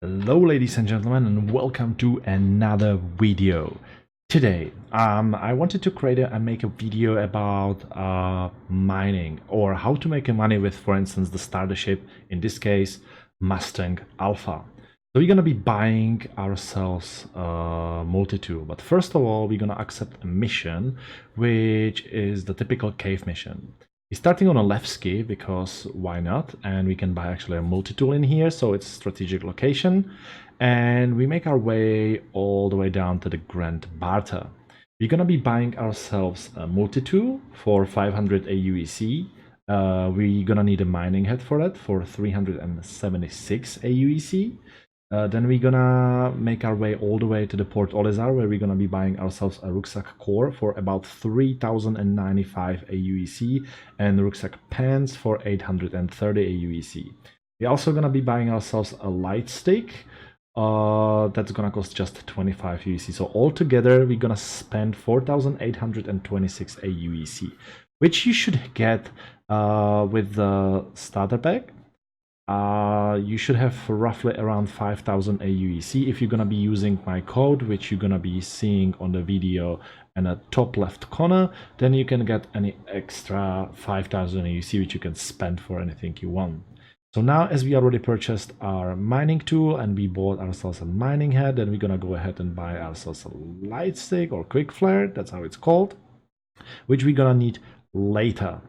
Hello ladies and gentlemen, and welcome to another video. Today I wanted to create and make a video about mining, or how to make money with, for instance, the starter ship, in this case Mustang Alpha. So we're gonna be buying ourselves a multi-tool, but first of all we're gonna accept a mission, which is the typical cave mission. We're starting on a left ski because why not, and we can buy actually a multi-tool in here, so it's a strategic location, and we make our way all the way down to the Grand Barta. We're gonna be buying ourselves a multi-tool for 500 AUEC. We're gonna need a mining head for it for 376 AUEC. Then we're gonna make our way all the way to the Port Olizar, where we're gonna be buying ourselves a rucksack core for about 3095 AUEC and rucksack pants for 830 AUEC. We're also gonna be buying ourselves a light stick. That's gonna cost just 25 UEC. So altogether, we're gonna spend 4826 AUEC, which you should get with the starter pack. You should have roughly around 5000 AUEC if you're gonna be using my code, which you're gonna be seeing on the video in the top left corner. Then you can get any extra 5000 AUEC, which you can spend for anything you want. So now, as we already purchased our mining tool and we bought ourselves a mining head, then we're gonna go ahead and buy ourselves a light stick or quick flare, that's how it's called, which we're gonna need later.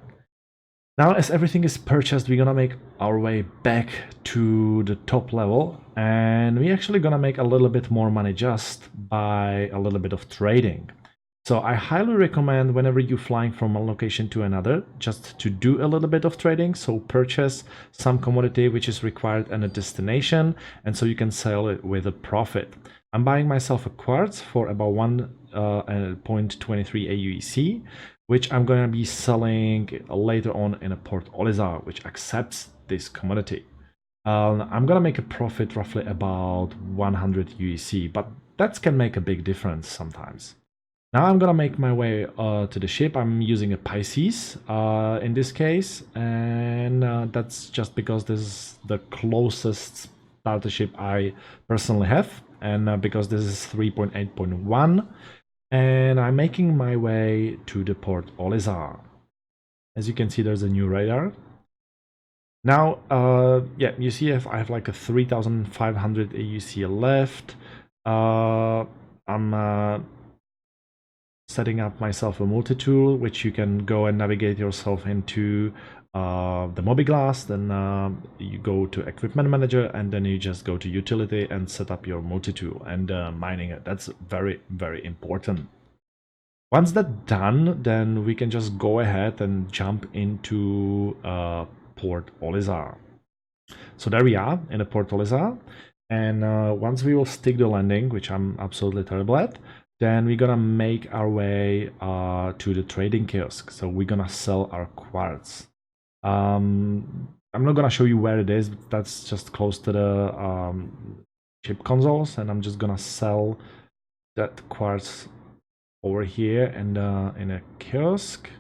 Now, as everything is purchased, we're gonna make our way back to the top level, and we're actually gonna make a little bit more money just by a little bit of trading. So I highly recommend, whenever you're flying from one location to another, just to do a little bit of trading. So purchase some commodity which is required at a destination, and so you can sell it with a profit. I'm buying myself a quartz for about 1.23 AUEC, which I'm going to be selling later on in a Port Olizar, which accepts this commodity. I'm going to make a profit roughly about 100 UEC, but that can make a big difference sometimes. Now I'm going to make my way to the ship. I'm using a Pisces in this case, and that's just because this is the closest starter ship I personally have, and because this is 3.8.1. And I'm making my way to the Port Olizar. As you can see, there's a new radar. Now, yeah, you see I have like a 3500 AUC left. I'm setting up myself a multi-tool, which you can go and navigate yourself into the Mobiglass. Then you go to Equipment Manager, and then you just go to Utility and set up your multi-tool and mining it. That's very, very important. Once that's done, then we can just go ahead and jump into Port Olizar. So there we are in the Port Olizar, and once we will stick the landing, which I'm absolutely terrible at, then we're gonna make our way to the trading kiosk. So we're gonna sell our quartz. I'm not gonna show you where it is, but that's just close to the chip consoles, and I'm just gonna sell that quartz over here and in a kiosk.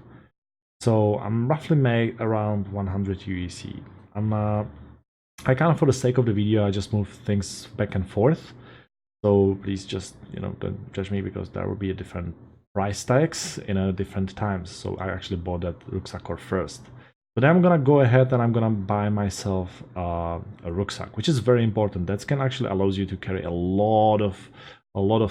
So I'm roughly make around 100 UEC. I kind of, for the sake of the video, I just move things back and forth. So please just, don't judge me, because there will be a different price tags in a different times. So I actually bought that rucksack core first. But then I'm gonna go ahead and I'm gonna buy myself a rucksack, which is very important. That can actually allows you to carry a lot of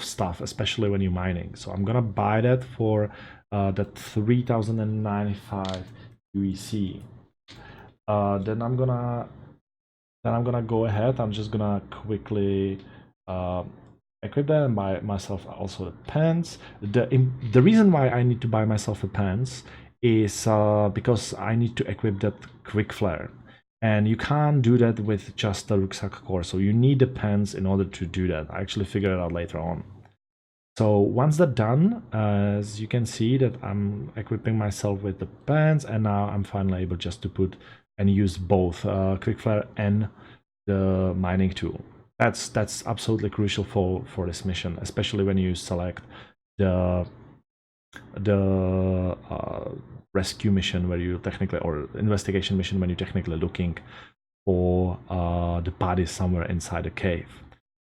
stuff, especially when you're mining. So I'm gonna buy that for that 3095 UEC. Then I'm gonna go ahead. I'm just gonna quickly equip that and buy myself also the pants. The reason why I need to buy myself a pants is because I need to equip that quick flare, and you can't do that with just the rucksack core. So you need the pants in order to do that. I actually figured it out later on. So once that's done, as you can see that I'm equipping myself with the pants, and now I'm finally able just to put and use both quick flare and the mining tool. That's absolutely crucial for this mission, especially when you select the rescue mission, where you technically, or investigation mission, when you're technically looking for the body somewhere inside the cave.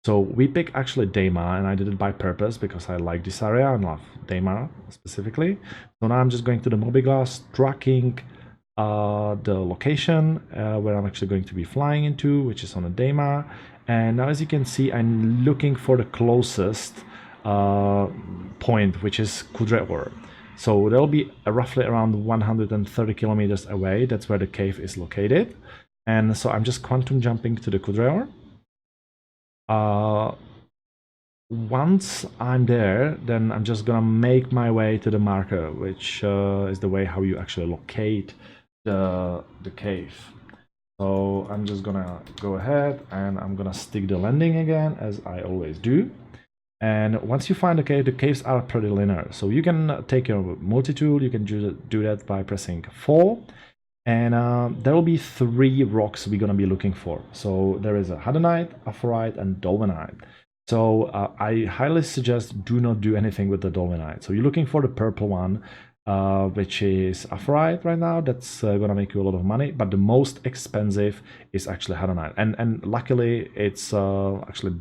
So we pick actually Daymar, and I did it by purpose because I like this area and love Daymar specifically. So now I'm just going to the Mobiglass, tracking the location where I'm actually going to be flying into, which is on a Daymar. And now, as you can see, I'm looking for the closest point, which is Cloud. So that'll be roughly around 130 kilometers away. That's where the cave is located. And so I'm just quantum jumping to the Cloud. Once I'm there, then I'm just gonna make my way to the marker, which is the way how you actually locate the cave. So I'm just gonna go ahead and I'm gonna stick the landing again, as I always do. And once you find the cave, the caves are pretty linear. So you can take your multi-tool, you can do that by pressing 4. And there will be 3 rocks we're gonna be looking for. So there is a Hadonite, Aphorite, and Dolomite. So I highly suggest do not do anything with the Dolomite. So you're looking for the purple one, which is Aphorite right now. That's gonna make you a lot of money, but the most expensive is actually Hadonite. And luckily it's actually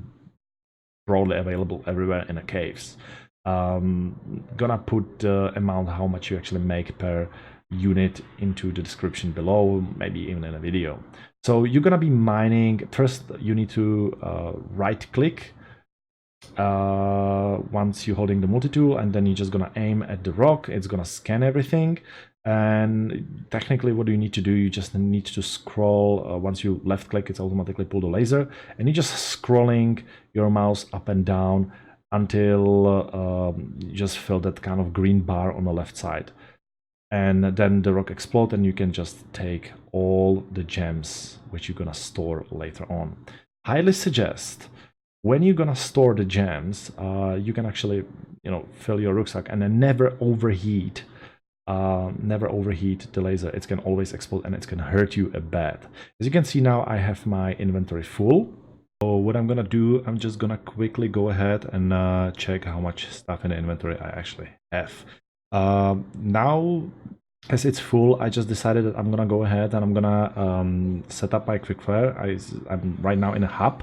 broadly available everywhere in the caves. Gonna put the amount how much you actually make per unit into the description below, maybe even in a video. So you're gonna be mining. First you need to right click once you're holding the multi-tool, and then you're just gonna aim at the rock. It's gonna scan everything, and technically what you need to do, you just need to scroll. Once you left click, it's automatically pull the laser, and you're just scrolling your mouse up and down until you just fill that kind of green bar on the left side. And then the rock explodes, and you can just take all the gems which you're gonna store later on. Highly suggest when you're gonna store the gems, you can actually, fill your rucksack and then never overheat. Never overheat the laser. It can always explode and it can hurt you a bit. As you can see now, I have my inventory full. So what I'm gonna do, I'm just gonna quickly go ahead and check how much stuff in the inventory I actually have. Now, as it's full, I just decided that I'm gonna go ahead and I'm gonna set up my quickfire. I'm right now in a hub,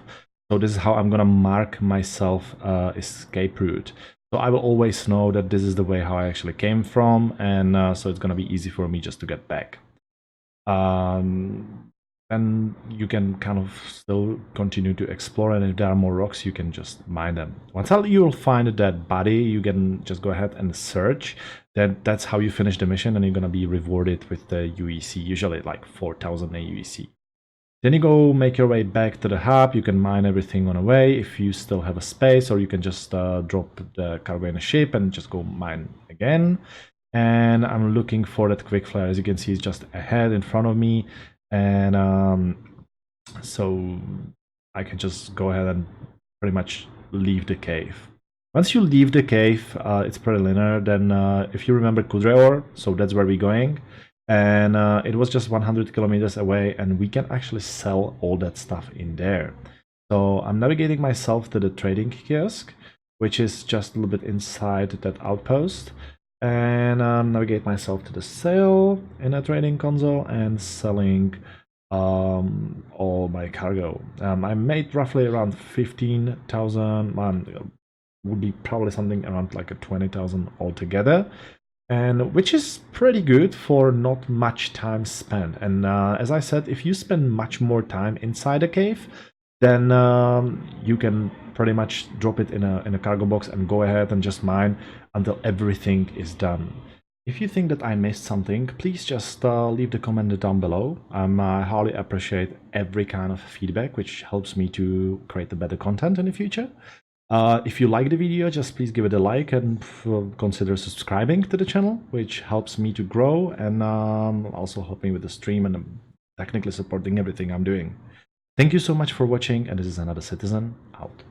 so this is how I'm gonna mark myself escape route. So I will always know that this is the way how I actually came from, and so it's gonna be easy for me just to get back. And you can kind of still continue to explore, and if there are more rocks, you can just mine them. Once you will find a dead body, you can just go ahead and search. That's how you finish the mission, and you're gonna be rewarded with the UEC, usually like 4,000 UEC. Then you go make your way back to the hub. You can mine everything on the way if you still have a space, or you can just drop the cargo in a ship and just go mine again. And I'm looking for that quick flare. As you can see, it's just ahead in front of me. And so I can just go ahead and pretty much leave the cave. Once you leave the cave, it's pretty linear. Then if you remember Cloud, so that's where we're going. And it was just 100 kilometers away, and we can actually sell all that stuff in there. So I'm navigating myself to the trading kiosk, which is just a little bit inside that outpost. And navigate myself to the sale in a trading console and selling all my cargo. I made roughly around 15,000. Would be probably something around like a 20,000 altogether, and which is pretty good for not much time spent. And as I said, if you spend much more time inside a cave, then you can pretty much drop it in a cargo box and go ahead and just mine until everything is done. If you think that I missed something, please just leave the comment down below. I highly appreciate every kind of feedback, which helps me to create the better content in the future. If you like the video, just please give it a like and consider subscribing to the channel, which helps me to grow and also help me with the stream and technically supporting everything I'm doing. Thank you so much for watching, and this is Another Citizen out.